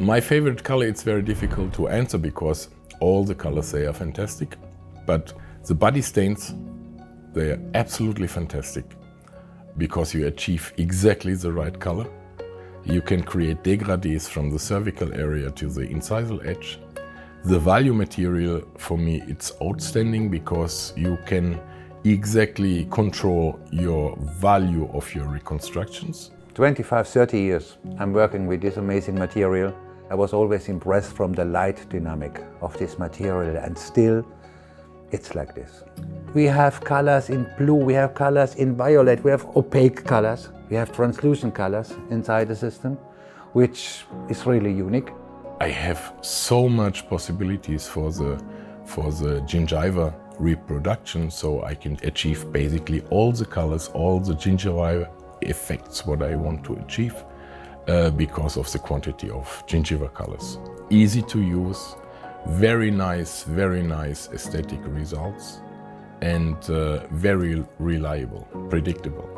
My favorite color, it's very difficult to answer because all the colors, they are fantastic. But the body stains, they are absolutely fantastic because you achieve exactly the right color. You can create degradés from the cervical area to the incisal edge. The value material, for me, it's outstanding because you can exactly control your value of your reconstructions. 25, 30 years I'm working with this amazing material. I was always impressed from the light dynamic of this material, and still it's like this. We have colors in blue, we have colors in violet, we have opaque colors, we have translucent colors inside the system, which is really unique. I have so much possibilities for the gingiva reproduction, so I can achieve basically all the colors, all the gingiva effects what I want to achieve because of the quantity of gingiva colors. Easy to use, very nice aesthetic results, and very reliable, predictable.